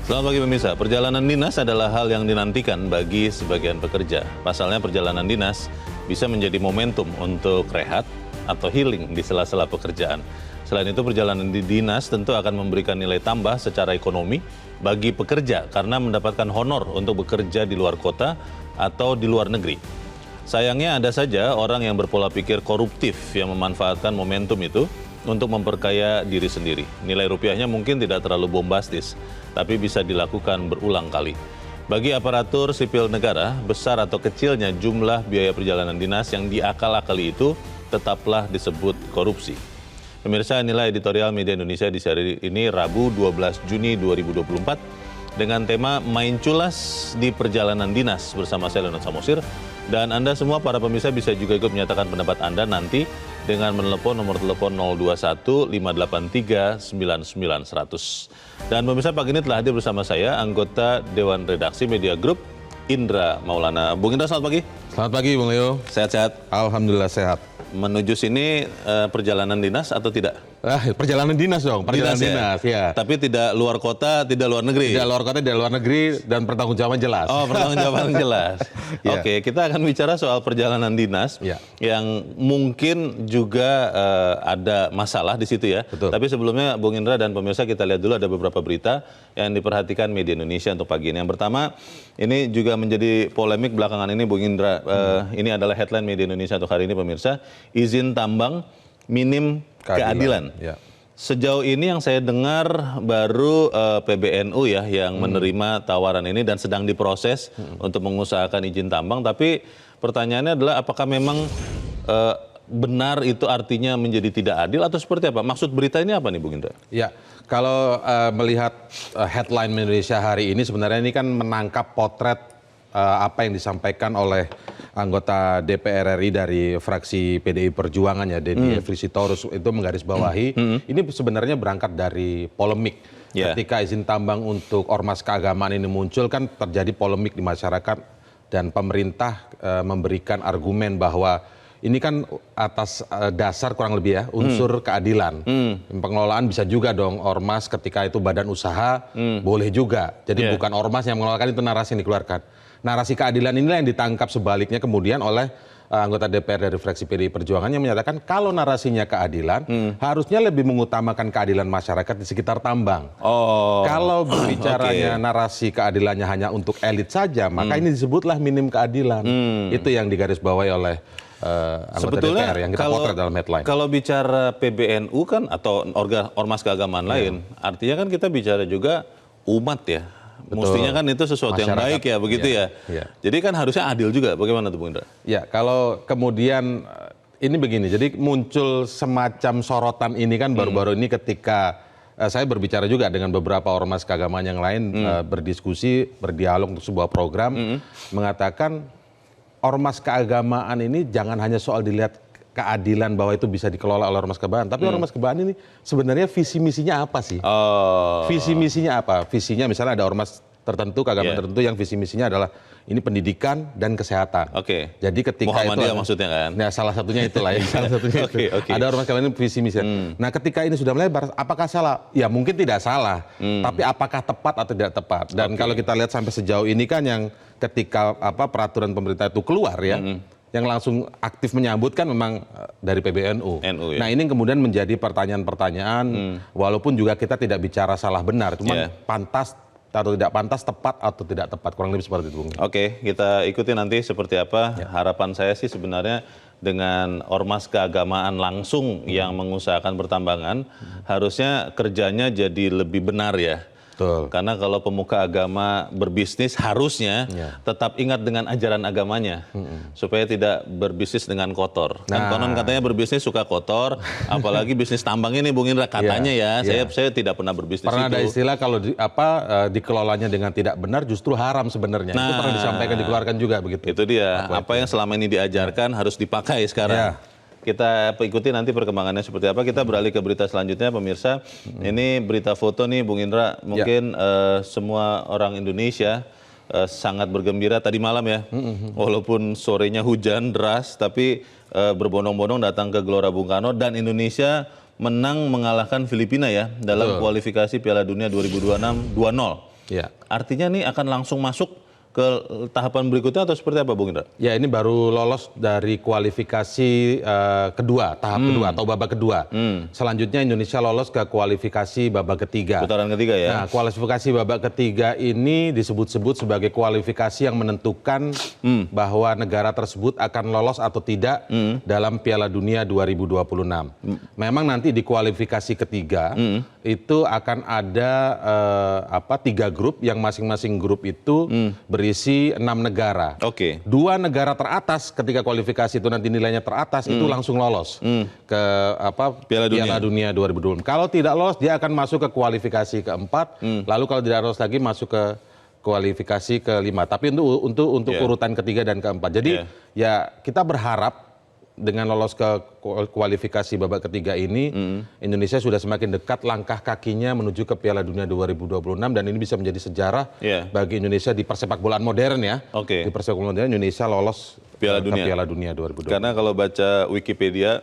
Selamat pagi pemirsa, perjalanan dinas adalah hal yang dinantikan bagi sebagian pekerja. Pasalnya perjalanan dinas bisa menjadi momentum untuk rehat atau healing di sela-sela pekerjaan. Selain itu perjalanan di dinas tentu akan memberikan nilai tambah secara ekonomi bagi pekerja karena mendapatkan honor untuk bekerja di luar kota atau di luar negeri. Sayangnya ada saja orang yang berpola pikir koruptif yang memanfaatkan momentum itu untuk memperkaya diri sendiri. Nilai rupiahnya mungkin tidak terlalu bombastis, tapi bisa dilakukan berulang kali. Bagi aparatur sipil negara, besar atau kecilnya jumlah biaya perjalanan dinas yang diakal-akali itu tetaplah disebut korupsi. Pemirsa, inilah editorial Media Indonesia di seri ini Rabu 12 Juni 2024 dengan tema Main Culas di Perjalanan Dinas bersama saya Leonard Samosir. Dan Anda semua para pemirsa bisa juga ikut menyatakan pendapat Anda nanti dengan menelepon nomor telepon 021 583 99 100. Dan pemirsa, pagi ini telah hadir bersama saya anggota Dewan Redaksi Media Group Indra Maulana. Bung Indra, selamat pagi. Selamat pagi Bung Leo. Sehat-sehat? Alhamdulillah sehat. Menuju sini perjalanan dinas atau tidak? Perjalanan dinas dong, perjalanan dinas ya. Tapi tidak luar kota, tidak luar negeri. Tidak luar kota, tidak luar negeri, dan pertanggungjawaban jelas. Oh, pertanggungjawaban jelas. Ya. Oke, kita akan bicara soal perjalanan dinas yang mungkin juga ada masalah di situ ya. Betul. Tapi sebelumnya Bung Indra dan pemirsa, kita lihat dulu ada beberapa berita yang diperhatikan Media Indonesia untuk pagi ini. Yang pertama, ini juga menjadi polemik belakangan ini Bung Indra. Ini adalah headline Media Indonesia untuk hari ini pemirsa. Izin tambang minim keadilan. Ya. Sejauh ini yang saya dengar baru PBNU ya yang menerima tawaran ini dan sedang diproses untuk mengusahakan izin tambang. Tapi pertanyaannya adalah apakah memang benar itu artinya menjadi tidak adil atau seperti apa? Maksud berita ini apa nih Bung Indra? Ya, kalau melihat headline Indonesia hari ini sebenarnya ini kan menangkap potret apa yang disampaikan oleh anggota DPR RI dari fraksi PDI Perjuangan ya, Deddy Efrisitorus itu menggarisbawahi. Ini sebenarnya berangkat dari polemik. Ketika izin tambang untuk ormas keagamaan ini muncul kan terjadi polemik di masyarakat dan pemerintah memberikan argumen bahwa ini kan atas dasar kurang lebih ya unsur keadilan. Pengelolaan bisa juga dong ormas ketika itu badan usaha boleh juga. Jadi bukan ormas yang mengelola, itu narasi yang dikeluarkan. Narasi keadilan inilah yang ditangkap sebaliknya kemudian oleh anggota DPR dari fraksi PDI Perjuangan yang menyatakan kalau narasinya keadilan harusnya lebih mengutamakan keadilan masyarakat di sekitar tambang. Kalau berbicaranya narasi keadilannya hanya untuk elit saja, maka ini disebutlah minim keadilan. Itu yang digarisbawahi oleh anggota DPR yang kita potret dalam headline. Kalau bicara PBNU kan atau ormas keagamaan lain, artinya kan kita bicara juga umat ya. Betul. Mestinya kan itu sesuatu masyarakat yang baik ya, begitu ya. Jadi kan harusnya adil juga. Bagaimana tuh Bung Indra? Ya, kalau kemudian ini begini, jadi muncul semacam sorotan ini kan baru-baru ini ketika saya berbicara juga dengan beberapa ormas keagamaan yang lain, berdiskusi, berdialog untuk sebuah program, mengatakan ormas keagamaan ini jangan hanya soal dilihat keadilan bahwa itu bisa dikelola oleh ormas keagamaan, tapi ormas keagamaan ini sebenarnya visi misinya apa sih? Visi misinya apa? Visinya misalnya ada ormas tertentu, keagamaan tertentu yang visi misinya adalah ini pendidikan dan kesehatan. Jadi ketika Muhammadiyah itu maksudnya kan? Nah, salah satunya itulah ya. Salah satunya itu. Ada ormas keagamaan ini visi misinya. Nah, ketika ini sudah melebar, apakah salah? Ya mungkin tidak salah, tapi apakah tepat atau tidak tepat? Dan kalau kita lihat sampai sejauh ini kan yang ketika peraturan pemerintah itu keluar ya. Yang langsung aktif menyambut kan memang dari PBNU. Nah, ini kemudian menjadi pertanyaan-pertanyaan, walaupun juga kita tidak bicara salah benar, cuma pantas atau tidak pantas, tepat atau tidak tepat, kurang lebih seperti itu. Oke, kita ikuti nanti seperti apa. Harapan saya sih sebenarnya dengan ormas keagamaan langsung yang mengusahakan pertambangan, harusnya kerjanya jadi lebih benar ya. Betul. Karena kalau pemuka agama berbisnis harusnya tetap ingat dengan ajaran agamanya supaya tidak berbisnis dengan kotor. Kan konon katanya berbisnis suka kotor, apalagi bisnis tambang ini Bung Indra katanya saya tidak pernah berbisnis. Pernah ada istilah kalau dikelolanya dengan tidak benar justru haram sebenarnya. Itu pernah disampaikan, dikeluarkan juga begitu. Itu dia. Apa yang selama ini diajarkan harus dipakai sekarang. Kita ikuti nanti perkembangannya seperti apa. Kita beralih ke berita selanjutnya pemirsa. Ini berita foto nih Bung Indra. Mungkin semua orang Indonesia sangat bergembira tadi malam ya. Walaupun sorenya hujan deras, tapi berbondong-bondong datang ke Gelora Bung Karno dan Indonesia menang mengalahkan Filipina ya dalam kualifikasi Piala Dunia 2026 2-0. Ya. Artinya nih akan langsung masuk ke tahapan berikutnya atau seperti apa, Bung Indra? Ya, ini baru lolos dari kualifikasi kedua, tahap kedua atau babak kedua. Selanjutnya Indonesia lolos ke kualifikasi babak ketiga. Putaran ketiga ya? Nah, kualifikasi babak ketiga ini disebut-sebut sebagai kualifikasi yang menentukan bahwa negara tersebut akan lolos atau tidak dalam Piala Dunia 2026. Memang nanti di kualifikasi ketiga itu akan ada 3 grup yang masing-masing grup itu berisi 6 negara. Oke. 2 negara teratas ketika kualifikasi itu nanti nilainya teratas itu langsung lolos ke Piala Dunia 2020. Kalau tidak lolos dia akan masuk ke kualifikasi keempat, lalu kalau tidak lolos lagi masuk ke kualifikasi kelima. Tapi untuk urutan ketiga dan keempat. Jadi ya kita berharap dengan lolos ke kualifikasi babak ketiga ini, Indonesia sudah semakin dekat langkah kakinya menuju ke Piala Dunia 2026 dan ini bisa menjadi sejarah bagi Indonesia di persepak bolaan modern ya. Di persepak bolaan modern Indonesia lolos Piala ke Piala Dunia 2026. Karena kalau baca Wikipedia,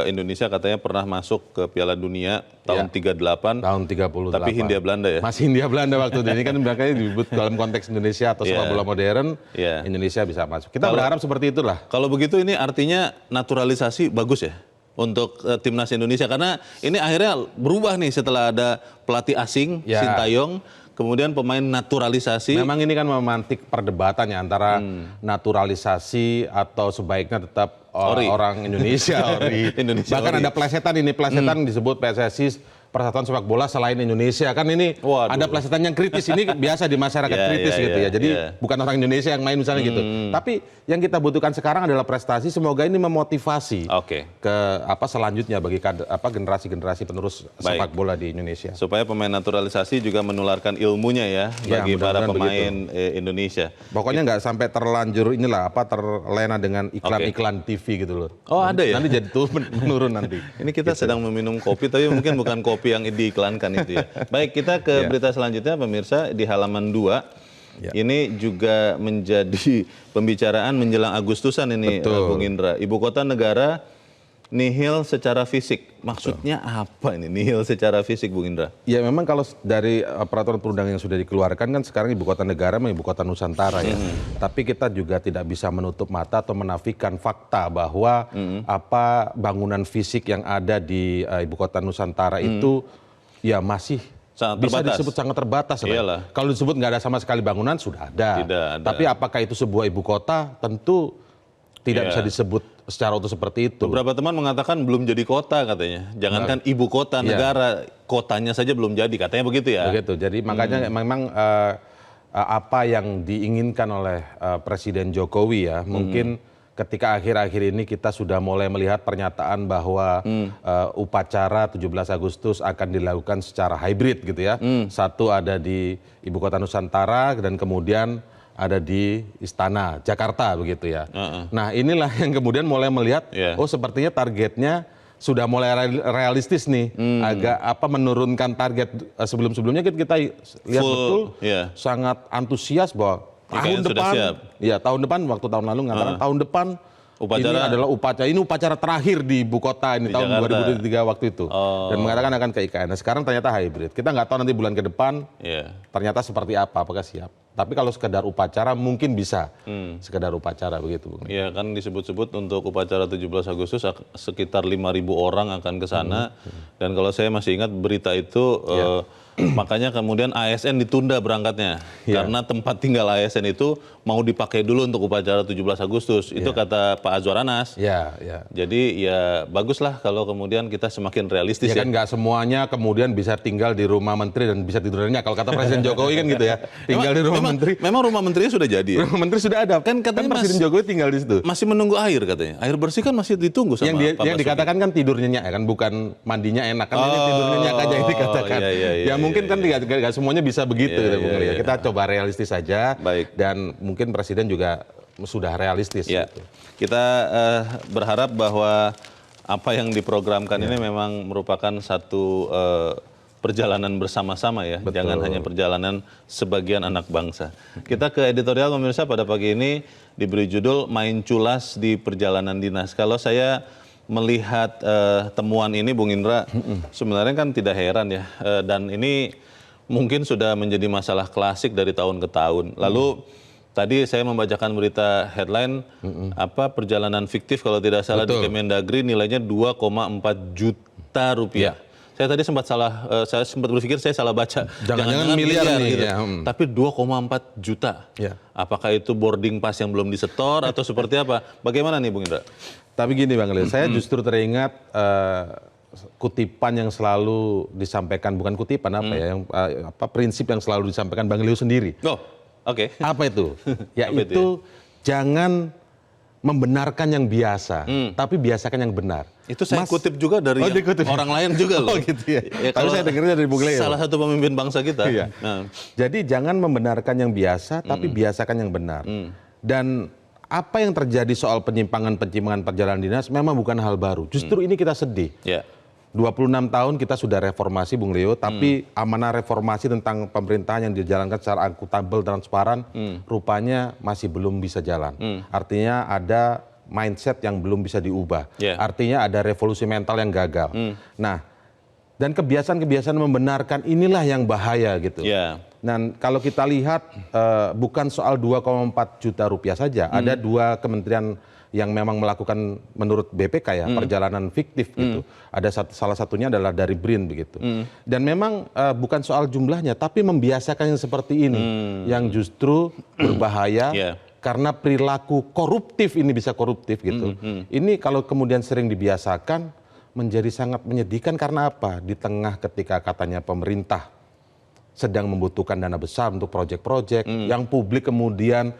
Indonesia katanya pernah masuk ke Piala Dunia tahun 38. Tahun 38. Tapi Hindia Belanda ya? Masih Hindia Belanda waktu itu. Ini kan makanya disebut dalam konteks Indonesia atau sepak bola modern, Indonesia bisa masuk. Kita berharap seperti itulah. Kalau begitu ini artinya naturalisasi bagus ya untuk timnas Indonesia. Karena ini akhirnya berubah nih setelah ada pelatih asing, Sintayong. Kemudian pemain naturalisasi. Memang ini kan memantik perdebatannya antara naturalisasi atau sebaiknya tetap orang Indonesia. Bahkan ada plesetan disebut PSSI Persatuan Sepak Bola selain Indonesia. Kan ini ada plesetan yang kritis. Ini biasa di masyarakat kritis gitu ya. Jadi bukan orang Indonesia yang main misalnya gitu. Tapi yang kita butuhkan sekarang adalah prestasi. Semoga ini memotivasi ke selanjutnya bagi generasi-generasi penerus sepak bola di Indonesia. Supaya pemain naturalisasi juga menularkan ilmunya ya bagi para pemain Indonesia. Pokoknya nggak sampai terlanjur terlena dengan iklan-iklan TV gitu loh. Oh ada ya? Nanti jadi menurun nanti. Ini kita sedang meminum kopi tapi mungkin bukan kopi yang diiklankan itu ya. Baik, kita ke berita selanjutnya pemirsa di halaman 2. Ini juga menjadi pembicaraan menjelang Agustusan ini Bung Indra. Ibu kota negara nihil secara fisik. Maksudnya apa ini nihil secara fisik Bung Indra? Ya memang kalau dari peraturan perundangan yang sudah dikeluarkan kan sekarang ibu kota negara memang ibu kota Nusantara ya. Tapi kita juga tidak bisa menutup mata atau menafikan fakta bahwa bangunan fisik yang ada di ibu kota Nusantara itu ya masih bisa disebut sangat terbatas. Kalau disebut nggak ada sama sekali bangunan sudah ada. Tapi apakah itu sebuah ibu kota? Tentu tidak bisa disebut secara utuh seperti itu. Beberapa teman mengatakan belum jadi kota katanya. Jangankan ibu kota negara, kotanya saja belum jadi katanya begitu ya. Begitu. Jadi makanya memang apa yang diinginkan oleh Presiden Jokowi ya, mungkin ketika akhir-akhir ini kita sudah mulai melihat pernyataan bahwa upacara 17 Agustus akan dilakukan secara hybrid gitu ya. Satu ada di ibu kota Nusantara dan kemudian ada di Istana Jakarta begitu ya. Nah inilah yang kemudian mulai melihat, sepertinya targetnya sudah mulai realistis nih, agak menurunkan target sebelum-sebelumnya kita lihat sangat antusias bahwa tahun depan waktu tahun lalu mengatakan tahun depan ini adalah upacara terakhir di ibu kota ini tahun 2023 waktu itu dan mengatakan akan ke IKN. Nah, sekarang ternyata hybrid. Kita nggak tahu nanti bulan ke depan ternyata seperti apa, apakah siap. Tapi kalau sekedar upacara mungkin bisa sekedar upacara begitu, Bung. Iya kan disebut-sebut untuk upacara 17 Agustus sekitar 5.000 orang akan ke sana dan kalau saya masih ingat berita itu makanya kemudian ASN ditunda berangkatnya karena tempat tinggal ASN itu mau dipakai dulu untuk upacara 17 Agustus. Itu kata Pak Azwar Anas. Jadi ya baguslah kalau kemudian kita semakin realistis kan nggak semuanya kemudian bisa tinggal di rumah menteri dan bisa tidurnya. Kalau kata Presiden Jokowi kan gitu ya. Tinggal di rumah menteri. Memang rumah menterinya sudah jadi ya? Rumah menteri sudah ada. Kan katanya Presiden Jokowi tinggal di situ. Masih menunggu air katanya. Air bersih kan masih ditunggu sama Pak Yang dikatakan kan tidur nyenyak kan, bukan mandinya enak. Kan ini tidur nyenyak aja yang dikatakan. Mungkin kan tidak semuanya bisa begitu kita coba realistis saja dan mungkin Presiden juga sudah realistis gitu. Kita berharap bahwa apa yang diprogramkan ini memang merupakan satu perjalanan bersama-sama ya. Jangan hanya perjalanan sebagian anak bangsa. Kita ke editorial pemirsa pada pagi ini diberi judul Main Culas di Perjalanan Dinas. Kalau saya melihat temuan ini Bung Indra, sebenarnya kan tidak heran ya. Dan ini mungkin sudah menjadi masalah klasik dari tahun ke tahun. Lalu tadi saya membacakan berita headline perjalanan fiktif kalau tidak salah di Kemendagri nilainya 2,4 juta rupiah. Saya tadi saya sempat berpikir saya salah baca. Jangan-jangan miliar nih. Gitu. Ya. Tapi 2,4 juta. Ya. Apakah itu boarding pass yang belum disetor atau seperti apa? Bagaimana nih Bung Indra? Tapi gini Bang Leo, saya justru teringat kutipan yang selalu disampaikan, bukan kutipan prinsip yang selalu disampaikan Bang Leo sendiri. Oh, oke. Apa itu? Yaitu jangan membenarkan yang biasa, tapi biasakan yang benar. Itu saya kutip juga dari orang lain juga loh. Oh gitu ya. Tapi saya dengarnya dari Bung Leo. Salah satu pemimpin bangsa kita. Iya. Jadi jangan membenarkan yang biasa, tapi biasakan yang benar. Dan apa yang terjadi soal penyimpangan perjalanan dinas memang bukan hal baru. Justru ini kita sedih. 26 tahun kita sudah reformasi Bung Leo, tapi amanah reformasi tentang pemerintahan yang dijalankan secara akuntabel, transparan, rupanya masih belum bisa jalan. Artinya ada mindset yang belum bisa diubah. Artinya ada revolusi mental yang gagal. Nah, dan kebiasaan-kebiasaan membenarkan inilah yang bahaya gitu. Dan kalau kita lihat bukan soal 2,4 juta rupiah saja, ada dua kementerian yang memang melakukan menurut BPK perjalanan fiktif gitu. Ada salah satunya adalah dari BRIN begitu. Dan memang bukan soal jumlahnya, tapi membiasakan yang seperti ini yang justru berbahaya karena perilaku koruptif ini bisa koruptif gitu. Ini kalau kemudian sering dibiasakan menjadi sangat menyedihkan karena apa? Di tengah ketika katanya pemerintah sedang membutuhkan dana besar untuk proyek-proyek yang publik kemudian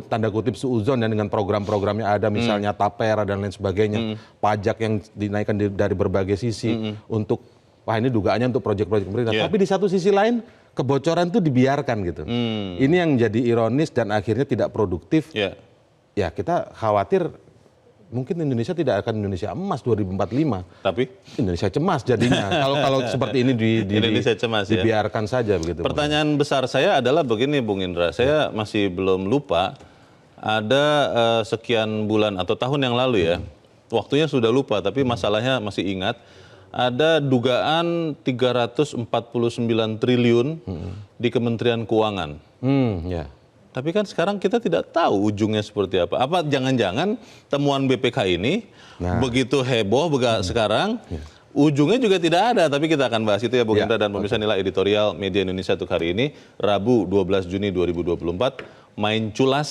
tanda kutip suuzon dan dengan program-programnya ada misalnya tapera dan lain sebagainya, pajak yang dinaikkan dari berbagai sisi untuk ini dugaannya untuk proyek-proyek pemerintah. Tapi di satu sisi lain kebocoran itu dibiarkan gitu. Ini yang jadi ironis dan akhirnya tidak produktif. Ya kita khawatir mungkin Indonesia tidak akan Indonesia emas 2045. Tapi Indonesia cemas jadinya. Kalau seperti ini Indonesia cemas, dibiarkan saja begitu. Pertanyaan besar saya adalah begini Bung Indra, saya masih belum lupa ada sekian bulan atau tahun yang lalu waktunya sudah lupa tapi masalahnya masih ingat. Ada dugaan 349 triliun di Kementerian Keuangan. Tapi kan sekarang kita tidak tahu ujungnya seperti apa. Apa jangan-jangan temuan BPK ini begitu heboh sekarang, ujungnya juga tidak ada. Tapi kita akan bahas itu ya Bung Indra dan pemirsa. Nilai editorial Media Indonesia untuk hari ini, Rabu 12 Juni 2024, main culas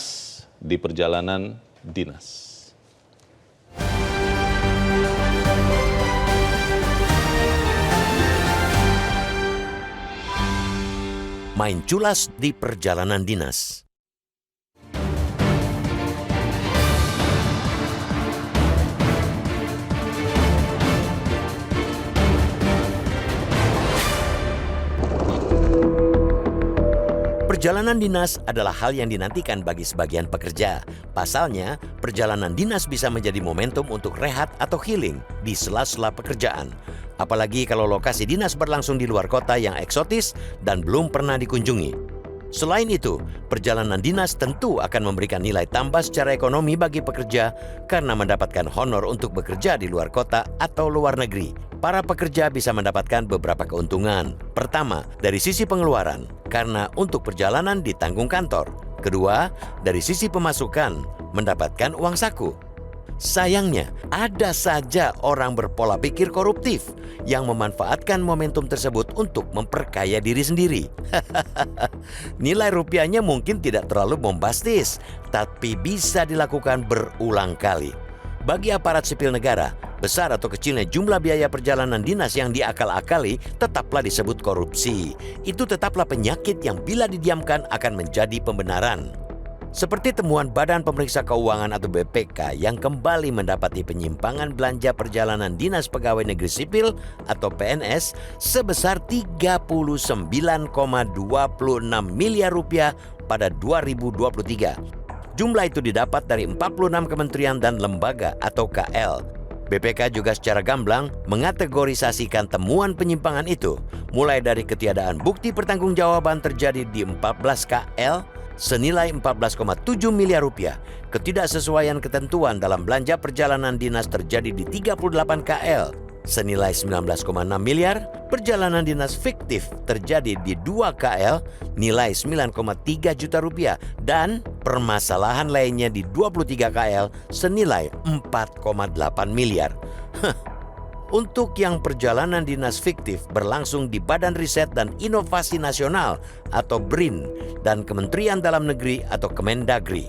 di perjalanan dinas. Main culas di perjalanan dinas. Perjalanan dinas adalah hal yang dinantikan bagi sebagian pekerja. Pasalnya, perjalanan dinas bisa menjadi momentum untuk rehat atau healing di sela-sela pekerjaan. Apalagi kalau lokasi dinas berlangsung di luar kota yang eksotis dan belum pernah dikunjungi. Selain itu, perjalanan dinas tentu akan memberikan nilai tambah secara ekonomi bagi pekerja karena mendapatkan honor untuk bekerja di luar kota atau luar negeri. Para pekerja bisa mendapatkan beberapa keuntungan. Pertama, dari sisi pengeluaran, karena untuk perjalanan ditanggung kantor. Kedua, dari sisi pemasukan, mendapatkan uang saku. Sayangnya, ada saja orang berpola pikir koruptif yang memanfaatkan momentum tersebut untuk memperkaya diri sendiri. Nilai rupiahnya mungkin tidak terlalu bombastis, tapi bisa dilakukan berulang kali. Bagi aparat sipil negara, besar atau kecilnya jumlah biaya perjalanan dinas yang diakal-akali tetaplah disebut korupsi. Itu tetaplah penyakit yang bila didiamkan akan menjadi pembenaran. Seperti temuan Badan Pemeriksa Keuangan atau BPK yang kembali mendapati penyimpangan belanja perjalanan Dinas Pegawai Negeri Sipil atau PNS sebesar 39,26 miliar rupiah pada 2023. Jumlah itu didapat dari 46 kementerian dan lembaga atau KL. BPK juga secara gamblang mengategorisasikan temuan penyimpangan itu, mulai dari ketiadaan bukti pertanggungjawaban terjadi di 14 KL, senilai 14,7 miliar rupiah. Ketidaksesuaian ketentuan dalam belanja perjalanan dinas terjadi di 38 KL, senilai 19,6 miliar, perjalanan dinas fiktif terjadi di 2 KL nilai 9,3 juta rupiah, dan permasalahan lainnya di 23 KL senilai 4,8 miliar. Untuk yang perjalanan dinas fiktif berlangsung di Badan Riset dan Inovasi Nasional atau BRIN dan Kementerian Dalam Negeri atau Kemendagri.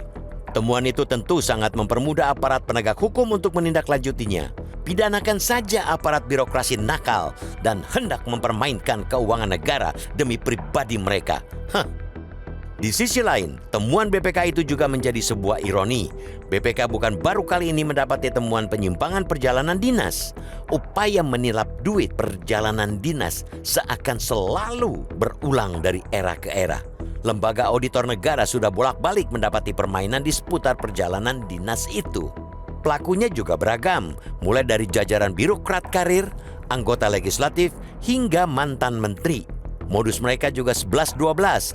Temuan itu tentu sangat mempermudah aparat penegak hukum untuk menindaklanjutinya. Pidanakan saja aparat birokrasi nakal dan hendak mempermainkan keuangan negara demi pribadi mereka. Di sisi lain, temuan BPK itu juga menjadi sebuah ironi. BPK bukan baru kali ini mendapati temuan penyimpangan perjalanan dinas. Upaya menilap duit perjalanan dinas seakan selalu berulang dari era ke era. Lembaga auditor negara sudah bolak-balik mendapati permainan di seputar perjalanan dinas itu. Pelakunya juga beragam, mulai dari jajaran birokrat karir, anggota legislatif, hingga mantan menteri. Modus mereka juga 11-12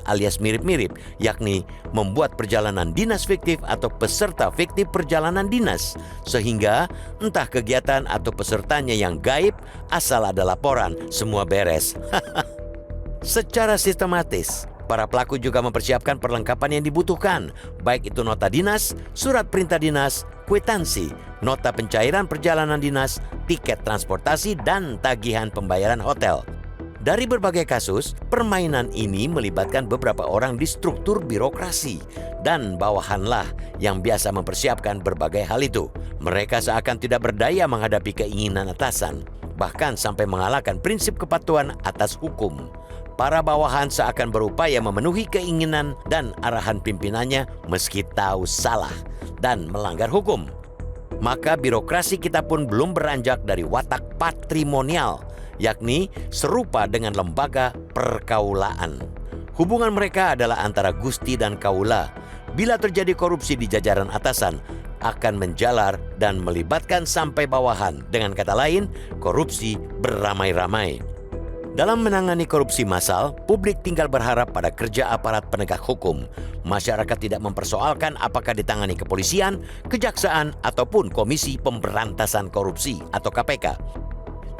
alias mirip-mirip, yakni membuat perjalanan dinas fiktif atau peserta fiktif perjalanan dinas. Sehingga entah kegiatan atau pesertanya yang gaib, asal ada laporan, semua beres. Secara sistematis, para pelaku juga mempersiapkan perlengkapan yang dibutuhkan, baik itu nota dinas, surat perintah dinas, kwitansi, nota pencairan perjalanan dinas, tiket transportasi, dan tagihan pembayaran hotel. Dari berbagai kasus, permainan ini melibatkan beberapa orang di struktur birokrasi dan bawahanlah yang biasa mempersiapkan berbagai hal itu. Mereka seakan tidak berdaya menghadapi keinginan atasan, bahkan sampai mengalahkan prinsip kepatuhan atas hukum. Para bawahan seakan berupaya memenuhi keinginan dan arahan pimpinannya meski tahu salah dan melanggar hukum. Maka birokrasi kita pun belum beranjak dari watak patrimonial, yakni serupa dengan lembaga perkaulaan. Hubungan mereka adalah antara gusti dan kaula. Bila terjadi korupsi di jajaran atasan, akan menjalar dan melibatkan sampai bawahan. Dengan kata lain, korupsi beramai-ramai. Dalam menangani korupsi massal, publik tinggal berharap pada kerja aparat penegak hukum. Masyarakat tidak mempersoalkan apakah ditangani kepolisian, kejaksaan, ataupun Komisi Pemberantasan Korupsi atau KPK.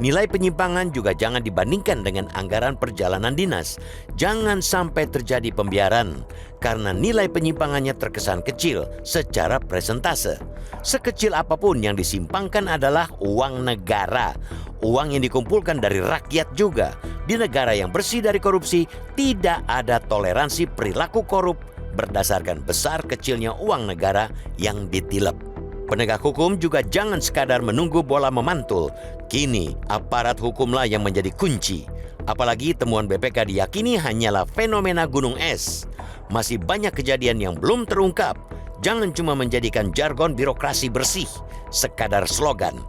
Nilai penyimpangan juga jangan dibandingkan dengan anggaran perjalanan dinas. Jangan sampai terjadi pembiaran, karena nilai penyimpangannya terkesan kecil secara presentase. Sekecil apapun yang disimpangkan adalah uang negara. Uang yang dikumpulkan dari rakyat juga. Di negara yang bersih dari korupsi, tidak ada toleransi perilaku korup berdasarkan besar kecilnya uang negara yang ditilep. Penegak hukum juga jangan sekadar menunggu bola memantul. Kini, aparat hukumlah yang menjadi kunci. Apalagi temuan BPK diyakini hanyalah fenomena gunung es. Masih banyak kejadian yang belum terungkap. Jangan cuma menjadikan jargon birokrasi bersih, sekadar slogan.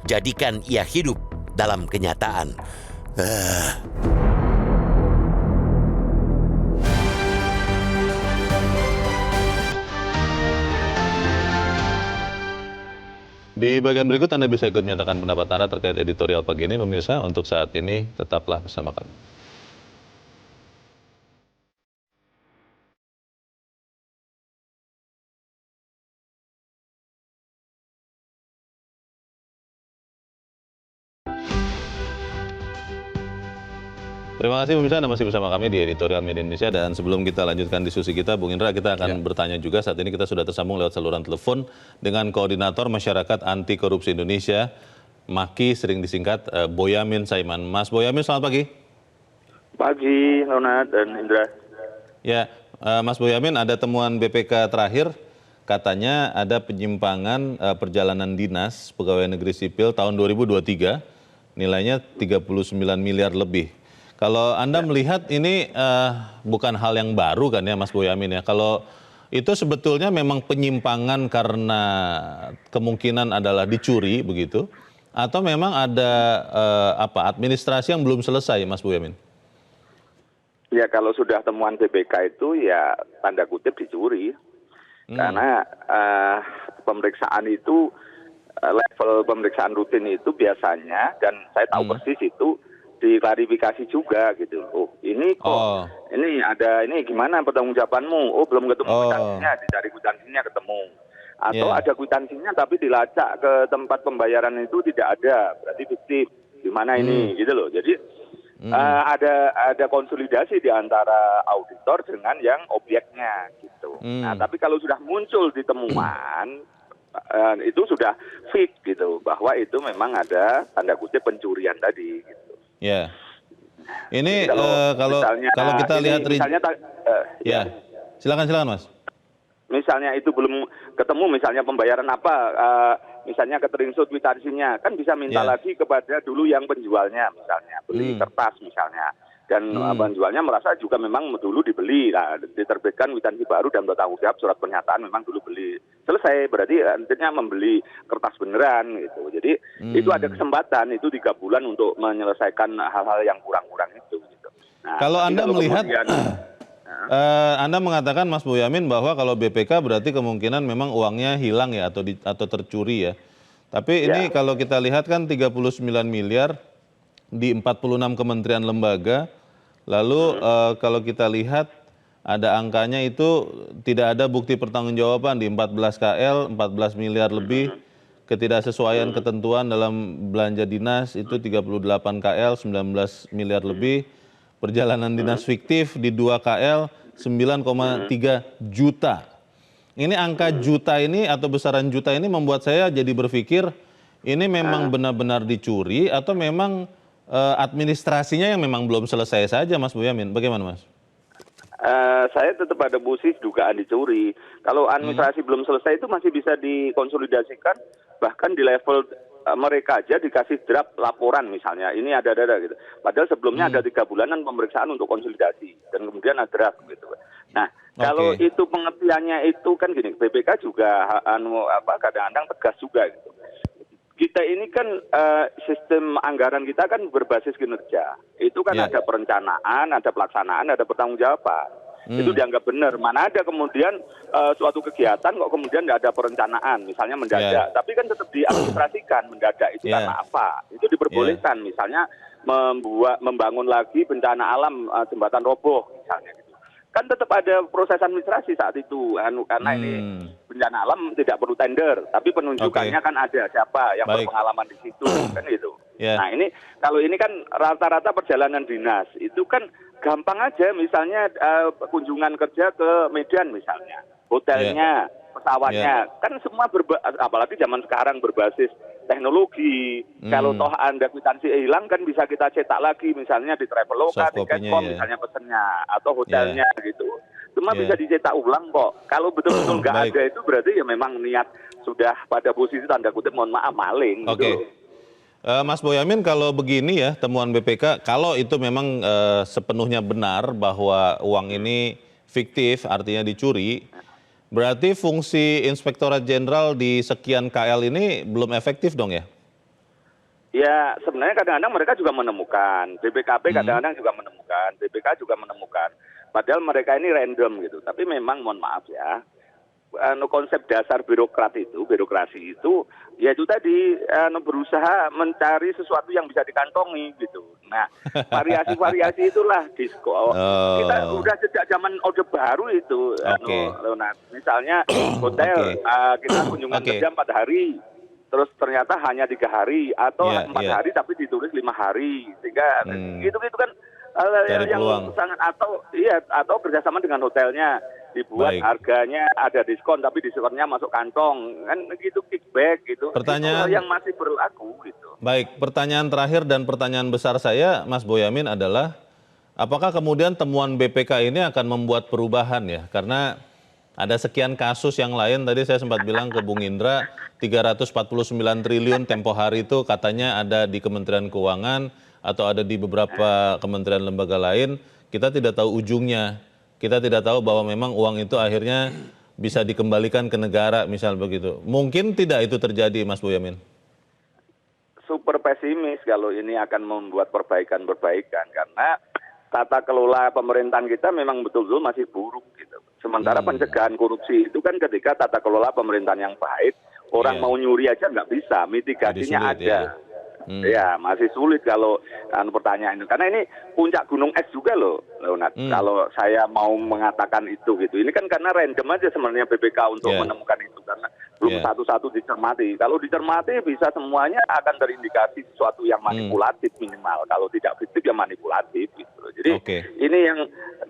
Jadikan ia hidup dalam kenyataan. Di bagian berikut Anda bisa ikut menyatakan pendapat Anda terkait editorial pagi ini. Pemirsa, untuk saat ini tetaplah bersama kami. Terima kasih pemirsa, Anda masih bersama kami di Editorial Media Indonesia. Dan sebelum kita lanjutkan diskusi kita, Bung Indra, kita akan bertanya juga. Saat ini kita sudah tersambung lewat saluran telepon dengan Koordinator Masyarakat Anti Korupsi Indonesia, MAKI, sering disingkat Boyamin Saiman. Mas Boyamin, selamat pagi. Pagi, Leonard dan Indra. Ya, Mas Boyamin, ada temuan BPK terakhir, katanya ada penyimpangan perjalanan dinas pegawai negeri sipil tahun 2023, nilainya 39 miliar lebih. Kalau Anda melihat ini bukan hal yang baru kan ya Mas Boyamin ya. Kalau itu sebetulnya memang penyimpangan karena kemungkinan adalah dicuri begitu, atau memang ada administrasi yang belum selesai Mas Boyamin? Ya kalau sudah temuan BPK itu ya tanda kutip dicuri. Karena pemeriksaan itu level pemeriksaan rutin itu biasanya, dan saya tahu persis itu diklarifikasi juga gitu. Oh ini kok ini ada ini gimana pertanggungjawabanmu? Oh belum ketemu kwitansinya, dicari kwitansinya ketemu. Atau Yeah. ada kwitansinya tapi dilacak ke tempat pembayaran itu tidak ada, berarti fiktif. Di mana ini gitu loh. Jadi ada konsolidasi di antara auditor dengan yang objeknya gitu. Nah, tapi kalau sudah muncul di temuan itu sudah fit gitu bahwa itu memang ada tanda kutip pencurian tadi gitu. Ya. Ini Jadi kalau kita lihat ya. Silakan Mas. Misalnya itu belum ketemu, misalnya pembayaran apa, misalnya ke-screenshot kwitansinya, kan bisa minta lagi kepada dulu yang penjualnya, misalnya beli kertas misalnya, dan penjualnya merasa juga memang dulu dibeli, diterbitkan kwitansi baru dan bertanggung jawab surat pernyataan memang dulu beli, selesai, berarti artinya membeli kertas beneran gitu. Jadi itu ada kesempatan itu 3 bulan untuk menyelesaikan hal-hal yang kurang-kurang itu. Gitu. Nah, kalau Anda melihat Anda mengatakan Mas Boyamin bahwa kalau BPK berarti kemungkinan memang uangnya hilang ya atau tercuri ya. Tapi ini kalau kita lihat kan 39 miliar di 46 kementerian lembaga. Lalu kalau kita lihat ada angkanya itu tidak ada bukti pertanggungjawaban di 14 KL, 14 miliar lebih. Ketidaksesuaian ketentuan dalam belanja dinas itu 38 KL, 19 miliar lebih. Perjalanan dinas fiktif di 2 KL 9,3 juta. Ini angka juta ini atau besaran juta ini membuat saya jadi berpikir ini memang benar-benar dicuri atau memang administrasinya yang memang belum selesai saja, Mas Boyamin. Bagaimana, Mas? Saya tetap ada posisi dugaan dicuri. Kalau administrasi belum selesai itu masih bisa dikonsolidasikan, bahkan di level mereka aja dikasih draft laporan misalnya, ini ada gitu. Padahal sebelumnya ada 3 bulanan pemeriksaan untuk konsolidasi dan kemudian ada draft gitu. Nah, kalau itu pengertiannya itu kan gini, BPK juga kadang-kadang tegas juga gitu. Kita ini kan sistem anggaran kita kan berbasis kinerja. Itu kan ada perencanaan, ada pelaksanaan, ada pertanggungjawaban. Itu dianggap benar. Mana ada kemudian suatu kegiatan kok kemudian tidak ada perencanaan, misalnya mendadak. Tapi kan tetap diadministrasikan mendadak itu karena apa? Itu diperbolehkan, misalnya membangun lagi bencana alam, jembatan roboh misalnya. Kan tetap ada proses administrasi saat itu, karena ini bencana alam tidak perlu tender, tapi penunjukannya kan ada siapa yang berpengalaman di situ, kan gitu. Nah ini kalau ini kan rata-rata perjalanan dinas itu kan gampang aja, misalnya kunjungan kerja ke Medan misalnya, hotelnya, pesawatnya, kan semua apalagi zaman sekarang berbasis teknologi. Kalau toh Anda kwitansi hilang kan bisa kita cetak lagi, misalnya di Traveloka, di Kemkom misalnya pesennya, atau hotelnya gitu. Semua bisa dicetak ulang kok. Kalau betul-betul nggak ada itu berarti ya memang niat sudah pada posisi tanda kutip mohon maaf maling. Gitu. Mas Boyamin, kalau begini ya temuan BPK, kalau itu memang sepenuhnya benar bahwa uang ini fiktif, artinya dicuri, berarti fungsi Inspektorat Jenderal di sekian KL ini belum efektif dong ya? Ya sebenarnya kadang-kadang mereka juga menemukan, BPKP kadang-kadang juga menemukan, BPK juga menemukan. Padahal mereka ini random gitu, tapi memang mohon maaf ya, konsep dasar birokrasi itu, yaitu tadi berusaha mencari sesuatu yang bisa dikantongi gitu. Nah, variasi-variasi itulah diskon. Kita udah sejak zaman Orde Baru itu, Leonard. Misalnya hotel kita kunjungan kerja 4 hari, terus ternyata hanya 3 hari atau 4 hari tapi ditulis 5 hari, sehingga gitu kan yang peluang. sangat atau kerjasama dengan hotelnya. Dibuat harganya ada diskon tapi diskonnya masuk kantong, kan gitu, kickback gitu. Pertanyaan itu yang masih berlaku gitu. Baik, pertanyaan terakhir dan pertanyaan besar saya Mas Boyamin adalah apakah kemudian temuan BPK ini akan membuat perubahan ya? Karena ada sekian kasus yang lain, tadi saya sempat bilang ke Bung Indra 349 triliun tempo hari itu katanya ada di Kementerian Keuangan atau ada di beberapa kementerian lembaga lain, kita tidak tahu ujungnya. Kita tidak tahu bahwa memang uang itu akhirnya bisa dikembalikan ke negara, misal begitu. Mungkin tidak itu terjadi, Mas Boyamin? Super pesimis kalau ini akan membuat perbaikan-perbaikan. Karena tata kelola pemerintahan kita memang betul-betul masih buruk gitu. Sementara pencegahan korupsi itu kan ketika tata kelola pemerintahan yang baik, orang mau nyuri aja nggak bisa, mitigasinya ada. Ya masih sulit kalau pertanyaan itu, karena ini puncak gunung es juga loh, Leonard. Kalau saya mau mengatakan itu gitu, ini kan karena random aja sebenarnya BPK untuk menemukan itu, karena belum Yeah. satu-satu dicermati. Kalau dicermati bisa semuanya akan terindikasi sesuatu yang manipulatif minimal. Kalau tidak fiktif ya manipulatif gitu. Jadi Oke. ini yang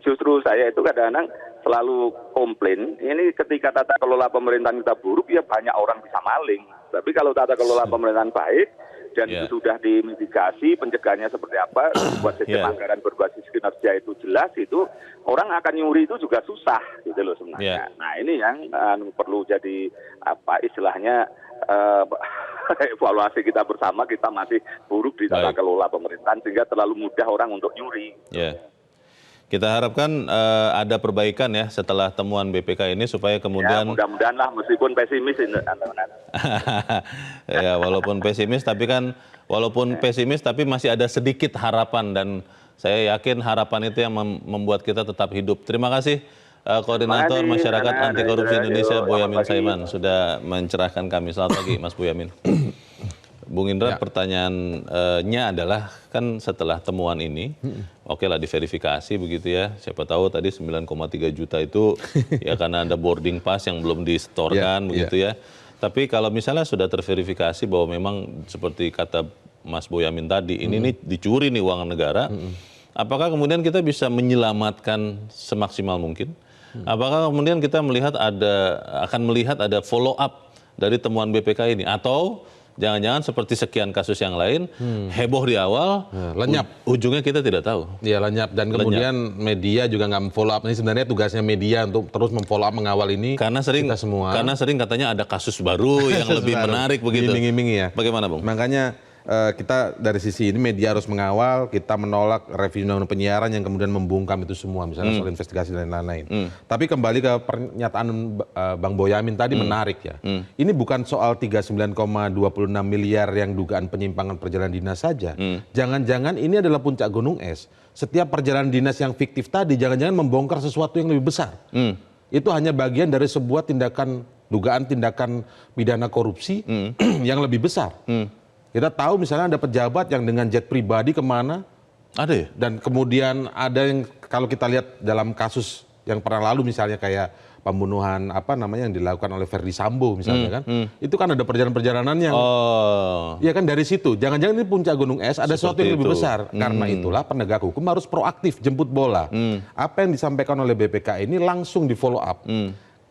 justru saya itu kadang-kadang selalu komplain. Ini ketika tata kelola pemerintahan kita buruk ya banyak orang bisa maling. Tapi kalau tata kelola pemerintahan baik dan Yeah. itu sudah dimitigasi, pencegahannya seperti apa, buat sistem Yeah. anggaran berbasis kinerja itu jelas, itu orang akan nyuri itu juga susah gitu loh Yeah. sebenarnya. Nah ini yang perlu jadi apa istilahnya evaluasi kita bersama, kita masih buruk di tata Baik. kelola pemerintahan sehingga terlalu mudah orang untuk nyuri. Ya. Kita harapkan ada perbaikan ya setelah temuan BPK ini supaya Ya kemudian mudah-mudahan lah meskipun pesimis ini teman-teman. ya walaupun pesimis tapi masih ada sedikit harapan dan saya yakin harapan itu yang membuat kita tetap hidup. Terima kasih Koordinator Terima kasih, Masyarakat Nana, Anti Korupsi dan Indonesia Selamat Boyamin pagi. Saiman sudah mencerahkan kami. Selamat pagi Mas Boyamin. Bung Indra, pertanyaannya adalah kan setelah temuan ini, oke lah diverifikasi begitu ya. Siapa tahu tadi 9,3 juta itu ya karena ada boarding pass yang belum disetorkan begitu ya. Tapi kalau misalnya sudah terverifikasi bahwa memang seperti kata Mas Boyamin tadi, ini nih dicuri nih uang negara, apakah kemudian kita bisa menyelamatkan semaksimal mungkin? Apakah kemudian kita akan melihat ada follow up dari temuan BPK ini atau jangan-jangan seperti sekian kasus yang lain, heboh di awal, lenyap. Ujungnya kita tidak tahu. Ya lenyap dan kemudian media juga nggak follow up. Ini sebenarnya tugasnya media untuk terus memfollow up mengawal ini. Karena kita semua. sering katanya ada kasus baru yang lebih menarik begitu. Iming-iming ya. Bagaimana Bung? Makanya kita dari sisi ini media harus mengawal, kita menolak revisi undang-undang penyiaran yang kemudian membungkam itu semua, misalnya soal investigasi dan lain-lain. Tapi kembali ke pernyataan Bang Boyamin tadi menarik ya. Ini bukan soal 39,26 miliar yang dugaan penyimpangan perjalanan dinas saja. Jangan-jangan ini adalah puncak gunung es. Setiap perjalanan dinas yang fiktif tadi jangan-jangan membongkar sesuatu yang lebih besar. Itu hanya bagian dari sebuah dugaan tindakan pidana korupsi yang lebih besar. Kita tahu misalnya ada pejabat yang dengan jet pribadi kemana, Ada ya? dan kemudian ada yang kalau kita lihat dalam kasus yang pernah lalu misalnya kayak pembunuhan yang dilakukan oleh Verdi Sambo misalnya kan, itu kan ada perjalanan-perjalanan yang, ya kan dari situ. Jangan-jangan ini puncak gunung es, ada sesuatu yang lebih besar. Karena itulah penegak hukum harus proaktif, jemput bola. Apa yang disampaikan oleh BPK ini langsung di follow up.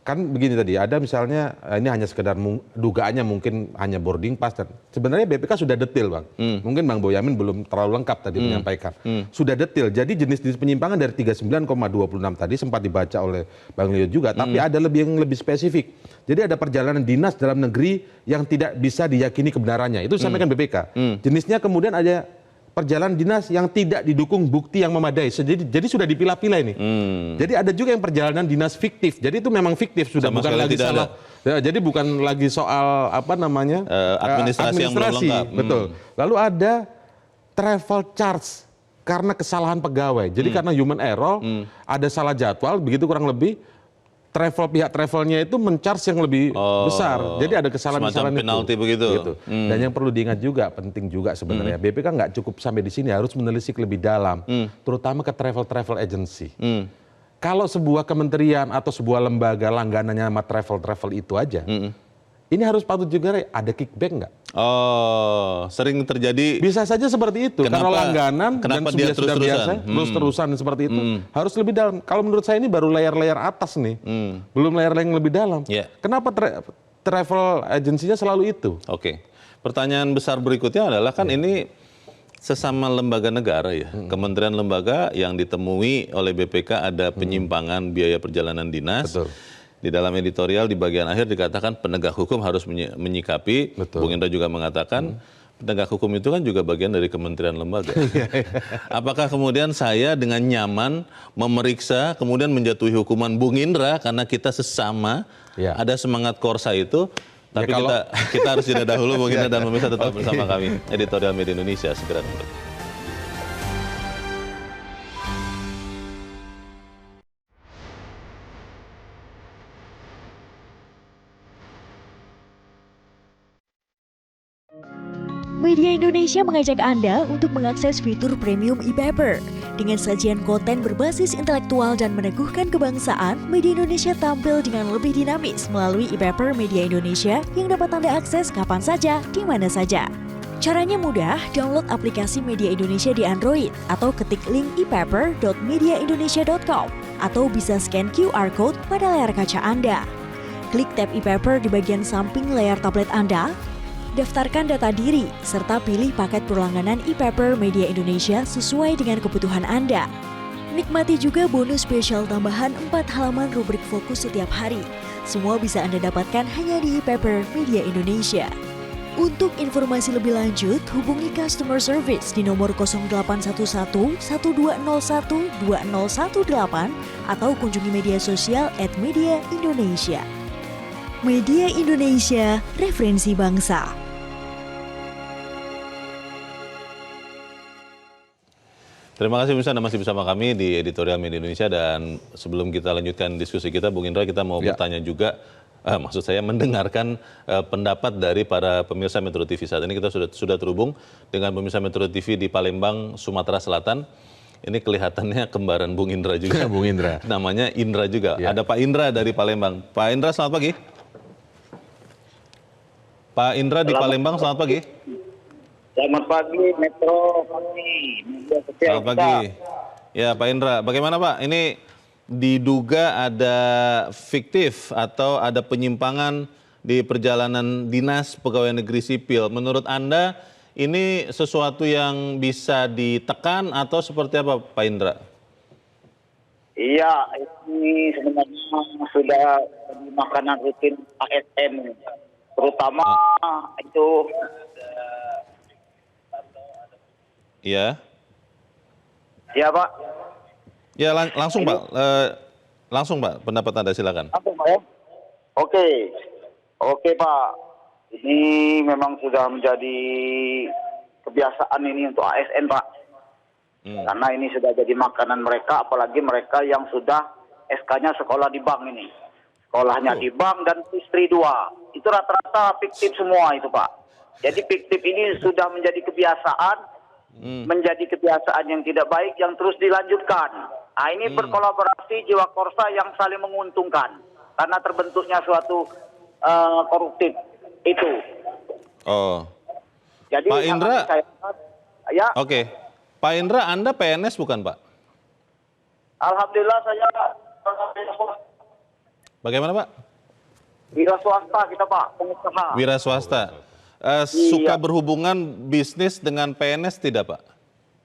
Kan begini tadi, ada misalnya ini hanya sekedar dugaannya mungkin hanya boarding pass. Dan sebenarnya BPK sudah detail Bang. Mungkin Bang Boyamin belum terlalu lengkap tadi menyampaikan. Sudah detail, jadi jenis-jenis penyimpangan dari 39,26 tadi sempat dibaca oleh Bang Leo juga. Tapi ada yang lebih spesifik. Jadi ada perjalanan dinas dalam negeri yang tidak bisa diyakini kebenarannya. Itu disampaikan BPK. Jenisnya kemudian ada perjalanan dinas yang tidak didukung bukti yang memadai. Jadi sudah dipilah-pilah ini. Jadi ada juga yang perjalanan dinas fiktif. Jadi itu memang fiktif sudah, Sama bukan sekali lagi tidak salah. Ya, jadi bukan lagi soal administrasi yang belum lengkap. Betul. Lalu ada travel charge karena kesalahan pegawai. Jadi karena human error, ada salah jadwal, begitu kurang lebih. Pihak travelnya itu men-charge yang lebih besar. Jadi ada kesalahan-kesalahan itu. Semacam penalti begitu. Dan yang perlu diingat juga, penting juga sebenarnya, BPK nggak cukup sampai di sini, harus menelisik lebih dalam, terutama ke travel agency. Kalau sebuah kementerian atau sebuah lembaga langganannya sama travel itu aja, ini harus patut juga ada kickback nggak? Sering terjadi. Bisa saja seperti itu. Kenapa- Karena langganan kenapa dan dia sudah biasa, terus-terusan? terus-terusan seperti itu. Harus lebih dalam. Kalau menurut saya ini baru layar-layar atas nih. Belum layar-layar yang lebih dalam. Yeah. Kenapa travel agensinya selalu itu? Oke. Pertanyaan besar berikutnya adalah kan ini sesama lembaga negara ya. Kementerian lembaga yang ditemui oleh BPK ada penyimpangan biaya perjalanan dinas. Betul. Di dalam editorial di bagian akhir dikatakan penegak hukum harus menyikapi. Betul. Bung Indra juga mengatakan penegak hukum itu kan juga bagian dari kementerian lembaga. Apakah kemudian saya dengan nyaman memeriksa kemudian menjatuhi hukuman Bung Indra karena kita sesama ada semangat korsa itu? Tapi kita harus jeda dahulu Bung Indra dan pemirsa tetap bersama kami. Editorial Media Indonesia segera kembali. Media Indonesia mengajak Anda untuk mengakses fitur premium e-paper. Dengan sajian konten berbasis intelektual dan meneguhkan kebangsaan, Media Indonesia tampil dengan lebih dinamis melalui e-paper Media Indonesia yang dapat Anda akses kapan saja, di mana saja. Caranya mudah, download aplikasi Media Indonesia di Android atau ketik link e-paper.mediaindonesia.com atau bisa scan QR Code pada layar kaca Anda. Klik tab e-paper di bagian samping layar tablet Anda, daftarkan data diri, serta pilih paket berlangganan e-paper Media Indonesia sesuai dengan kebutuhan Anda. Nikmati juga bonus spesial tambahan 4 halaman rubrik fokus setiap hari. Semua bisa Anda dapatkan hanya di e-paper Media Indonesia. Untuk informasi lebih lanjut, hubungi customer service di nomor 0811 1201 2018 atau kunjungi media sosial @Media Indonesia. Media Indonesia, referensi bangsa. Terima kasih pemirsa, Anda masih bersama kami di Editorial Media Indonesia, dan sebelum kita lanjutkan diskusi kita, Bung Indra, kita mau bertanya juga, maksud saya mendengarkan pendapat dari para pemirsa Metro TV. Saat ini kita sudah terhubung dengan pemirsa Metro TV di Palembang, Sumatera Selatan. Ini kelihatannya kembaran Bung Indra juga. Bung Indra. Namanya Indra juga. Ada Pak Indra dari Palembang. Pak Indra, selamat pagi. Pak Indra di Palembang, selamat pagi. Selamat pagi, Metro pagi. Selamat pagi. Ya, Pak Indra, bagaimana Pak? Ini diduga ada fiktif atau ada penyimpangan di perjalanan dinas pegawai negeri sipil. Menurut Anda, ini sesuatu yang bisa ditekan atau seperti apa, Pak Indra? Iya, ini sebenarnya sudah jadi makanan rutin ASN, terutama itu. Iya. Iya, Pak. Ya, langsung Pak. Langsung Pak, pendapat Anda silakan. Apa, Pak, ya? Oke, Pak. Ini memang sudah menjadi kebiasaan ini untuk ASN, Pak. Karena ini sudah jadi makanan mereka, apalagi mereka yang sudah SK-nya sekolah di bank ini. Sekolahnya di bank dan istri 2. Itu rata-rata fiktif semua itu, Pak. Jadi fiktif ini sudah menjadi kebiasaan, menjadi kebiasaan yang tidak baik yang terus dilanjutkan. Nah, ini berkolaborasi jiwa korsa yang saling menguntungkan karena terbentuknya suatu koruptif itu. Oh. Jadi Pak Indra, ya. Oke. Pak Indra, Anda PNS bukan, Pak? Alhamdulillah saya Bagaimana, Pak? wira swasta kita, Pak, pengusaha. Wira swasta. Suka berhubungan bisnis dengan PNS tidak, Pak?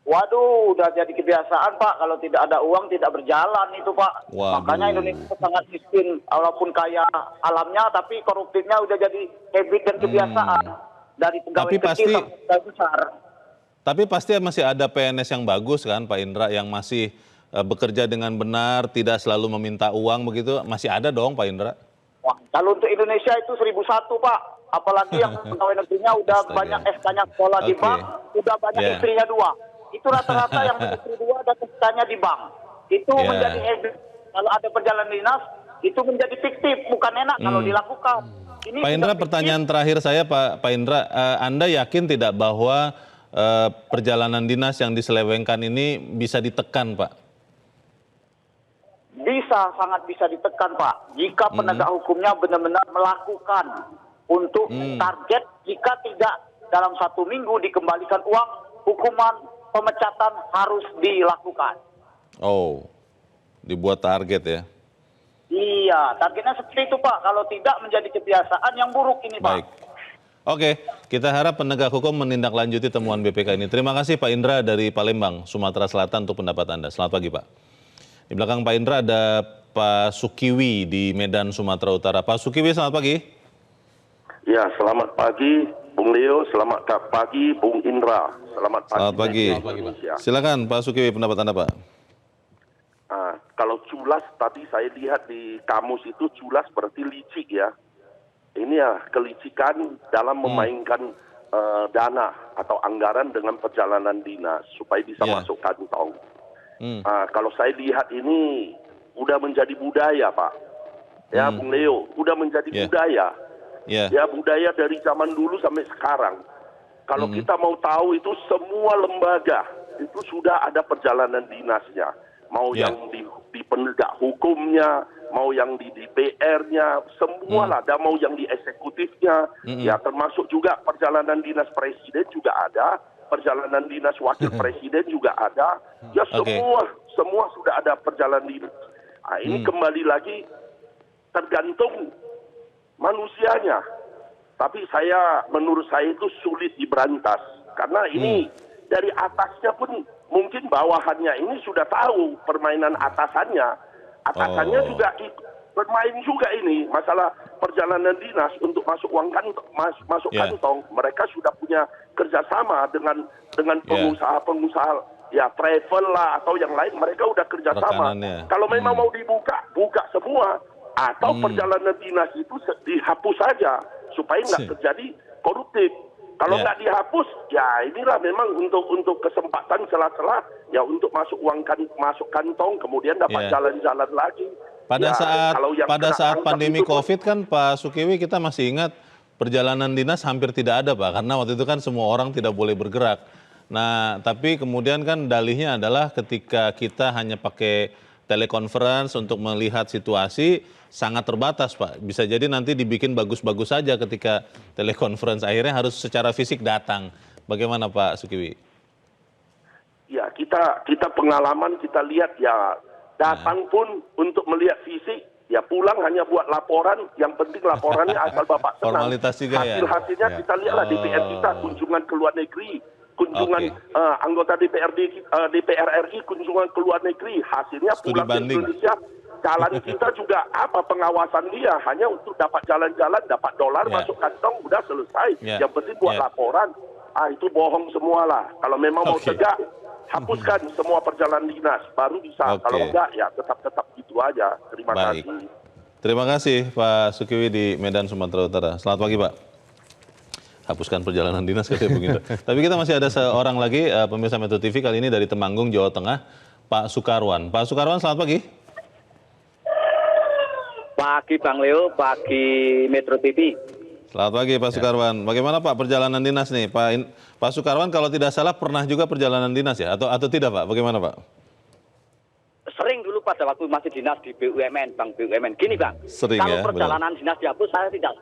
Waduh, udah jadi kebiasaan, Pak. Kalau tidak ada uang tidak berjalan itu, Pak. Waduh. Makanya Indonesia sangat miskin, walaupun kaya alamnya, tapi koruptifnya udah jadi habit dan kebiasaan dari pegawai kecil sampai pegawai besar. Tapi pasti masih ada PNS yang bagus kan, Pak Indra, yang masih bekerja dengan benar, tidak selalu meminta uang begitu, masih ada dong, Pak Indra? Wah, kalau untuk Indonesia itu 1001, Pak. Apalagi yang pegawai negerinya udah banyak SK-nya sekolah di bank, udah banyak istrinya 2. Itu rata-rata yang istri 2 dan SK-nya di bank. Itu menjadi habit. Kalau ada perjalanan dinas, itu menjadi fiktif, bukan enak kalau dilakukan. Ini Pak Indra, pertanyaan terakhir saya, Pak Indra, Anda yakin tidak bahwa perjalanan dinas yang diselewengkan ini bisa ditekan, Pak? Bisa, sangat bisa ditekan, Pak. Jika penegak hukumnya benar-benar melakukan untuk target, jika tidak dalam 1 minggu dikembalikan uang, hukuman pemecatan harus dilakukan. Oh, dibuat target ya? Iya, targetnya seperti itu, Pak. Kalau tidak menjadi kebiasaan yang buruk ini, Pak. Baik. Oke, kita harap penegak hukum menindaklanjuti temuan BPK ini. Terima kasih Pak Indra dari Palembang, Sumatera Selatan untuk pendapat Anda. Selamat pagi, Pak. Di belakang Pak Indra ada Pak Sukiwi di Medan, Sumatera Utara. Pak Sukiwi, selamat pagi. Ya, selamat pagi Bung Leo, selamat pagi Bung Indra, selamat pagi. Indonesia. Silakan Pak Sukiwi, pendapat Anda, Pak. Kalau culas tadi saya lihat di kamus itu culas berarti licik ya. Ini ya kelicikan dalam memainkan dana atau anggaran dengan perjalanan dinas supaya bisa masuk kantong. Kalau saya lihat ini udah menjadi budaya, Pak. Ya, Bung Leo, udah menjadi budaya. Ya, budaya dari zaman dulu sampai sekarang. Kalau kita mau tahu itu semua lembaga itu sudah ada perjalanan dinasnya. Mau yang di penegak hukumnya, mau yang di DPR-nya, semua lah. Dan mau yang di eksekutifnya, ya termasuk juga perjalanan dinas presiden juga ada, perjalanan dinas wakil presiden juga ada. Ya semua sudah ada perjalanan dinas. Nah, ini kembali lagi tergantung manusianya. Tapi menurut saya itu sulit diberantas. Karena ini dari atasnya pun mungkin bawahannya ini sudah tahu permainan atasannya. Atasannya juga bermain juga ini. Masalah perjalanan dinas untuk masuk uang masuk kantong. Mereka sudah punya kerjasama dengan pengusaha-pengusaha ya travel lah atau yang lain. Mereka udah kerjasama. Kalau memang mau dibuka, buka semua. Atau perjalanan dinas itu dihapus saja supaya nggak terjadi koruptif. Kalau nggak dihapus, ya inilah memang untuk kesempatan celah-celah ya untuk masuk masuk kantong, kemudian dapat jalan-jalan lagi. Pada saat pandemi COVID kan Pak Sukiwi, kita masih ingat perjalanan dinas hampir tidak ada Pak, karena waktu itu kan semua orang tidak boleh bergerak. Nah, tapi kemudian kan dalihnya adalah ketika kita hanya pakai telekonferensi untuk melihat situasi sangat terbatas Pak. Bisa jadi nanti dibikin bagus-bagus saja ketika telekonferensi, akhirnya harus secara fisik datang. Bagaimana Pak Sukiwi? Ya kita pengalaman kita lihat ya datang pun untuk melihat fisik, ya pulang hanya buat laporan. Yang penting laporannya asal Bapak senang. Formalitas juga ya. Hasil-hasilnya kita lihatlah DPR kita kunjungan ke luar negeri. Kunjungan anggota DPR RI kunjungan ke luar negeri, hasilnya pulang ke Indonesia, jalan kita juga pengawasan dia hanya untuk dapat jalan-jalan, dapat dolar masuk kantong, udah selesai. Yang penting buat laporan. Itu bohong semua lah. Kalau memang mau tegak, hapuskan semua perjalanan dinas, baru bisa. Kalau enggak ya tetap gitu aja. Terima kasih. Terima kasih Pak Sukiwi di Medan, Sumatera Utara. Selamat pagi Pak. Hapuskan perjalanan dinas katanya begitu. Tapi kita masih ada seorang lagi pemirsa Metro TV, kali ini dari Temanggung, Jawa Tengah, Pak Sukarwan. Pak Sukarwan, selamat pagi. Pagi Bang Leo, pagi Metro TV. Selamat pagi Pak Sukarwan. Bagaimana Pak perjalanan dinas nih? Pak Sukarwan kalau tidak salah pernah juga perjalanan dinas ya? Atau tidak Pak? Bagaimana Pak? Sering dulu pada waktu masih dinas di BUMN, Bang BUMN. Gini Bang, sering kalau perjalanan dinas dihapus saya tidak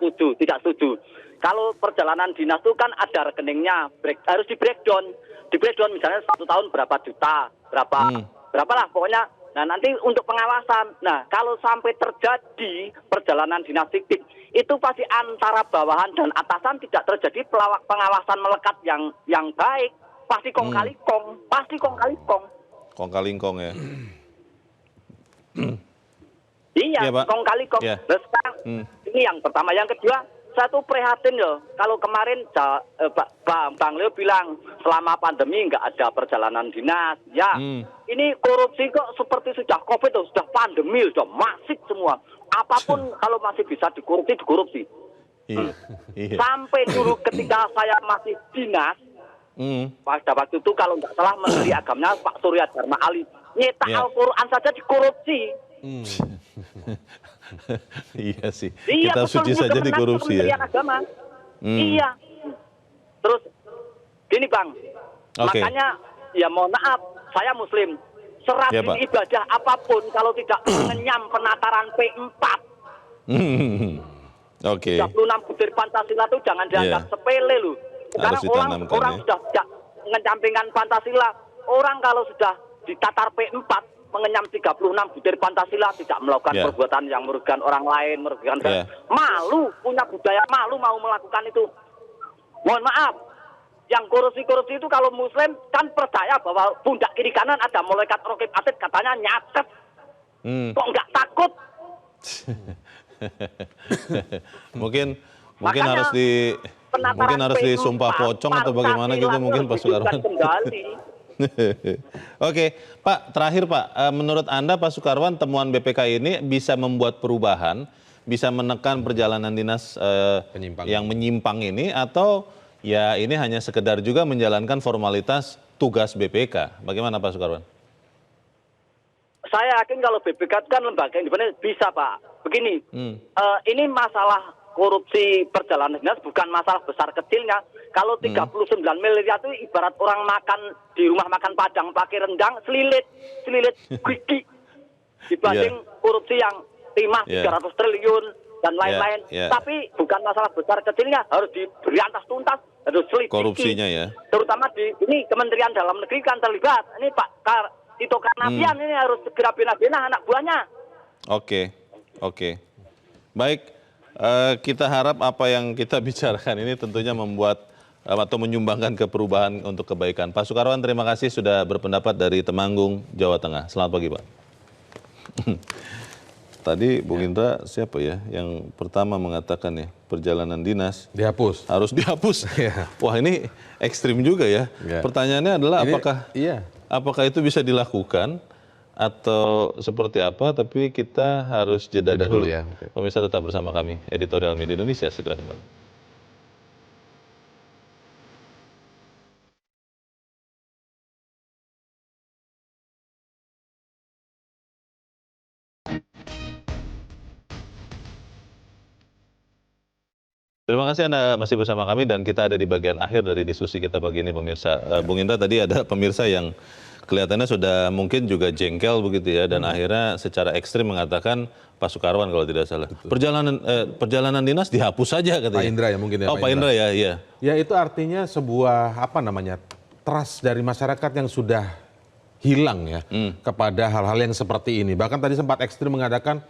setuju. Kalau perjalanan dinas itu kan ada rekeningnya, harus di breakdown. Di breakdown misalnya 1 tahun berapa juta, berapa lah pokoknya. Nah nanti untuk pengawasan. Nah kalau sampai terjadi perjalanan dinas fiktif, itu pasti antara bawahan dan atasan tidak terjadi pengawasan melekat yang baik. Pasti kong kali kong, pasti kong kali kong. Kong kali kong ya. Iya, kong kali kong. Nah, sekarang ini yang pertama, yang kedua. Saya tuh prihatin loh, kalau kemarin Bang Leo bilang selama pandemi nggak ada perjalanan dinas. Ya, ini korupsi kok seperti sudah COVID, sudah pandemi, sudah masif semua. Apapun kalau masih bisa dikorupsi. Iya. Sampai dulu ketika saya masih dinas, pada waktu itu kalau nggak salah Menteri Agamanya Pak Surya Dharma Ali, nyetak Al-Quran saja dikorupsi. Iya sih, kitab suci saja dikorupsi ya. Iya. Terus gini Bang, makanya ya mohon maaf, saya Muslim. Serajin ibadah apapun kalau tidak mengenyam penataran P4. 36 butir Pancasila itu jangan dianggap sepele loh. Sekarang orang sudah tidak mengecampingkan Pancasila. Orang kalau sudah ditatar P4 mengenyam 36 butir Pancasila, tidak melakukan perbuatan yang merugikan orang lain, merugikan malu, punya budaya malu mau melakukan itu. Mohon maaf, yang korupsi itu kalau Muslim kan percaya bahwa pundak kiri kanan ada malaikat raqib atid, katanya nyatet. Kok nggak takut? mungkin harus disumpah pocong atau bagaimana gitu mungkin Pak Sukarwan. Oke, Pak, terakhir Pak, menurut Anda Pak Sukarwan, temuan BPK ini bisa membuat perubahan, bisa menekan perjalanan dinas yang menyimpang ini, atau ya ini hanya sekedar juga menjalankan formalitas tugas BPK? Bagaimana Pak Sukarwan? Saya yakin kalau BPK itu kan lembaga independen bisa Pak. Begini, ini masalah korupsi perjalanan dinas bukan masalah besar kecilnya. Kalau 39 miliar itu ibarat orang makan di rumah makan Padang pakai rendang, selilit gigi dibanding korupsi yang timah 300 triliun dan lain-lain. Tapi bukan masalah besar kecilnya, harus diberantas tuntas, harus selidiki. Korupsinya ya. Terutama di ini Kementerian Dalam Negeri kan terlibat. Ini Pak Tito Karnavian ini harus segera bina-bina anak buahnya. Oke. Baik, kita harap apa yang kita bicarakan ini tentunya membuat atau menyumbangkan ke perubahan untuk kebaikan. Pak Soekarwan, terima kasih sudah berpendapat dari Temanggung, Jawa Tengah. Selamat pagi, Pak. Tadi Bung Indra siapa ya yang pertama mengatakan ya perjalanan dinas harus dihapus. Wah, ini ekstrim juga ya. Pertanyaannya adalah apakah itu bisa dilakukan atau seperti apa, tapi kita harus jeda dulu. Pemirsa tetap bersama kami, Editorial Media Indonesia segera kembali. Terima kasih Anda masih bersama kami dan kita ada di bagian akhir dari diskusi kita pagi ini, pemirsa. Bung Indra, tadi ada pemirsa yang kelihatannya sudah mungkin juga jengkel begitu ya, dan akhirnya secara ekstrim mengatakan Pak Soekarwan kalau tidak salah. Perjalanan dinas dihapus saja katanya. Pak Indra ya mungkin ya. Oh, Pak Indra ya, iya. Ya itu artinya sebuah trust dari masyarakat yang sudah hilang ya kepada hal-hal yang seperti ini. Bahkan tadi sempat ekstrim mengatakan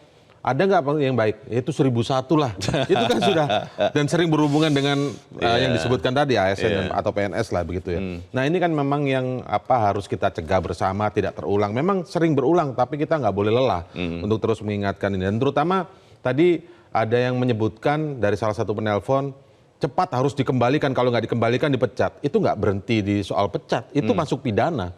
ada nggak yang baik? Itu 1001 lah. Itu kan sudah dan sering berhubungan dengan yang disebutkan tadi ASN atau PNS lah begitu ya. Nah ini kan memang yang harus kita cegah bersama tidak terulang. Memang sering berulang tapi kita nggak boleh lelah untuk terus mengingatkan ini. Dan terutama tadi ada yang menyebutkan dari salah satu penelpon cepat harus dikembalikan, kalau nggak dikembalikan dipecat. Itu nggak berhenti di soal pecat, itu masuk pidana.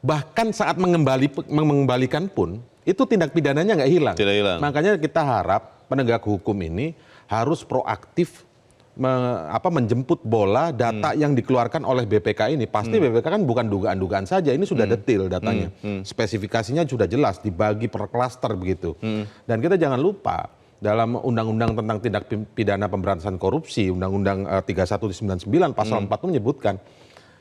Bahkan saat mengembalikan pun itu tindak pidananya nggak hilang. Tidak hilang. Makanya kita harap penegak hukum ini harus proaktif menjemput bola data yang dikeluarkan oleh BPK ini. Pasti BPK kan bukan dugaan-dugaan saja, ini sudah detail datanya. Spesifikasinya sudah jelas, dibagi per klaster begitu. Dan kita jangan lupa, dalam Undang-Undang tentang Tindak Pidana Pemberantasan Korupsi, Undang-Undang 3199 pasal 4 itu menyebutkan,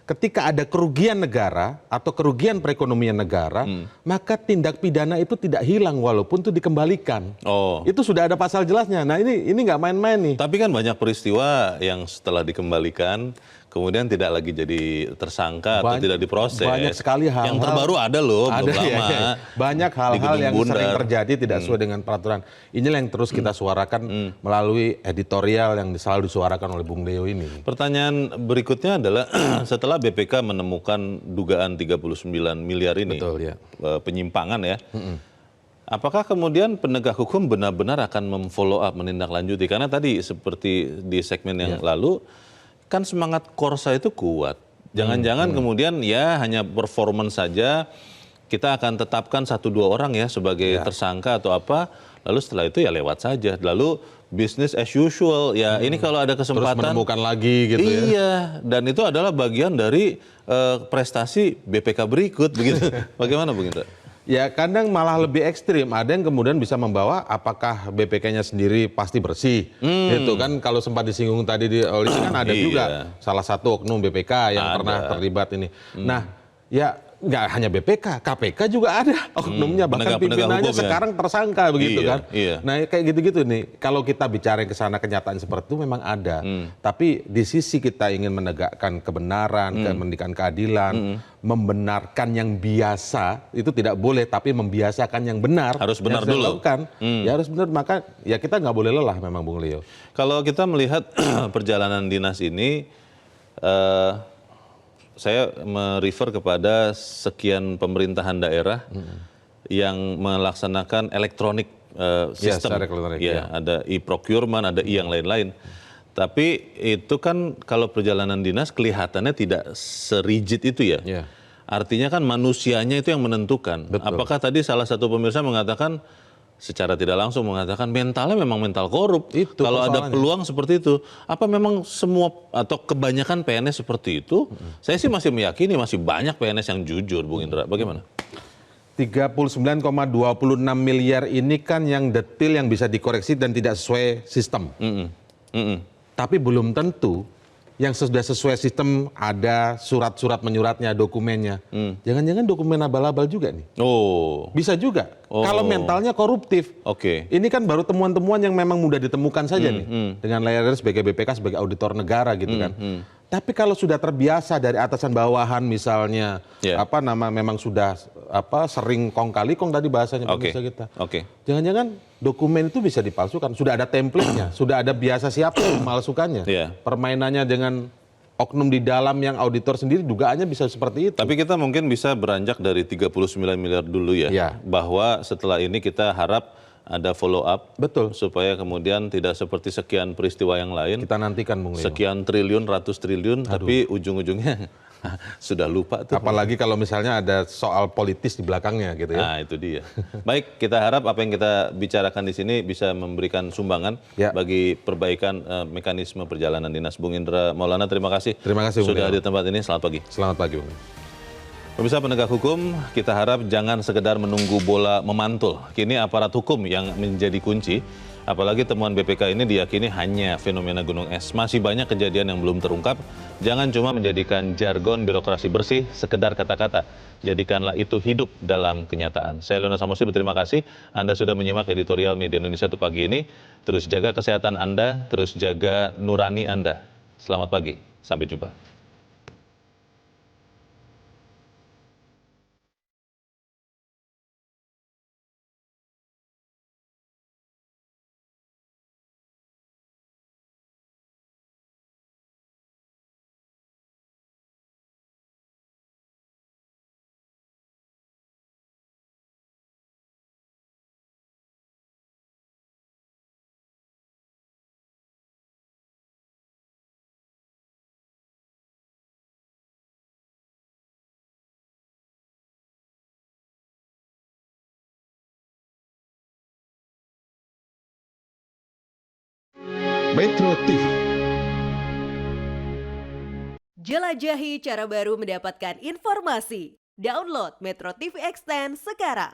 ketika ada kerugian negara atau kerugian perekonomian negara, maka tindak pidana itu tidak hilang walaupun itu dikembalikan. Itu sudah ada pasal jelasnya. Nah ini nggak main-main nih. Tapi kan banyak peristiwa yang setelah dikembalikan kemudian tidak lagi jadi tersangka atau tidak diproses. Banyak sekali hal-hal. Yang terbaru ada loh, belum lama. Ya. Banyak hal-hal yang sering terjadi tidak sesuai dengan peraturan. Inilah yang terus kita suarakan melalui editorial yang selalu disuarakan oleh Bung Leo ini. Pertanyaan berikutnya adalah setelah BPK menemukan dugaan 39 miliar ini, penyimpangan ya, apakah kemudian penegak hukum benar-benar akan memfollow up, menindaklanjuti? Karena tadi seperti di segmen yang lalu, kan semangat Korsa itu kuat. Jangan-jangan kemudian ya hanya performance saja, kita akan tetapkan 1-2 orang ya sebagai tersangka atau apa, lalu setelah itu ya lewat saja. Lalu business as usual, ya ini kalau ada kesempatan. Terus menemukan lagi gitu ya. Iya, dan itu adalah bagian dari prestasi BPK berikut begitu. Bagaimana Bung Indra? Ya kadang malah lebih ekstrim, ada yang kemudian bisa membawa apakah BPK-nya sendiri pasti bersih. Itu kan kalau sempat disinggung tadi di Oli kan ada juga salah satu oknum BPK yang pernah terlibat ini. Nah ya nggak hanya BPK, KPK juga ada oknumnya, bahkan pimpinannya sekarang tersangka begitu kan. Nah kayak gitu-gitu nih, kalau kita bicara ke sana kenyataan seperti itu memang ada. Tapi di sisi kita ingin menegakkan kebenaran, menegakkan keadilan, membenarkan yang biasa, itu tidak boleh, tapi membiasakan yang benar. Harus benar dulu. Ya harus benar, maka ya kita nggak boleh lelah memang Bung Leo. Kalau kita melihat perjalanan dinas ini, saya merefer kepada sekian pemerintahan daerah yang melaksanakan elektronik sistem. Ada e-procurement, ada yang lain-lain. Tapi itu kan kalau perjalanan dinas kelihatannya tidak serigid itu ya. Artinya kan manusianya itu yang menentukan. Apakah tadi salah satu pemirsa mengatakan, secara tidak langsung mengatakan mentalnya memang mental korup. Kalau ada peluang seperti itu, apa memang semua atau kebanyakan PNS seperti itu? Saya sih masih meyakini masih banyak PNS yang jujur, Bung Indra. Bagaimana? 39,26 miliar ini kan yang detail yang bisa dikoreksi dan tidak sesuai sistem. Tapi belum tentu yang sudah sesuai sistem ada surat-surat menyuratnya, dokumennya. Jangan-jangan dokumen abal-abal juga nih. Oh. Bisa juga. Kalau mentalnya koruptif. Oke. Ini kan baru temuan-temuan yang memang mudah ditemukan saja nih. Dengan layar sebagai BPK, sebagai auditor negara gitu kan. Tapi kalau sudah terbiasa dari atasan bawahan misalnya, memang sudah sering kong kali kong tadi bahasanya pemirsa kita. Jangan-jangan dokumen itu bisa dipalsukan. Sudah ada template-nya, sudah ada biasa siapa yang memalsukannya. Permainannya dengan oknum di dalam yang auditor sendiri dugaannya bisa seperti itu. Tapi kita mungkin bisa beranjak dari 39 miliar dulu ya. Bahwa setelah ini kita harap ada follow up. Betul. Supaya kemudian tidak seperti sekian peristiwa yang lain. Kita nantikan Bung Leo. Sekian triliun, ratus triliun, tapi ujung-ujungnya sudah lupa tuh. Apalagi kalau misalnya ada soal politis di belakangnya gitu ya. Nah itu dia. Baik, kita harap apa yang kita bicarakan di sini bisa memberikan sumbangan bagi perbaikan mekanisme perjalanan dinas. Bung Indra Maulana, terima kasih. Terima kasih Bung sudah Leo. di tempat ini. Selamat pagi. Selamat pagi Bung. Pemirsa penegak hukum, kita harap jangan sekedar menunggu bola memantul. Kini aparat hukum yang menjadi kunci. Apalagi temuan BPK ini diyakini hanya fenomena gunung es. Masih banyak kejadian yang belum terungkap. Jangan cuma menjadikan jargon birokrasi bersih, sekedar kata-kata. Jadikanlah itu hidup dalam kenyataan. Saya Leona Samusi berterima kasih. Anda sudah menyimak editorial Media Indonesia untuk pagi ini. Terus jaga kesehatan Anda, terus jaga nurani Anda. Selamat pagi, sampai jumpa. Metro TV. Jelajahi cara baru mendapatkan informasi. Download Metro TV Extend sekarang.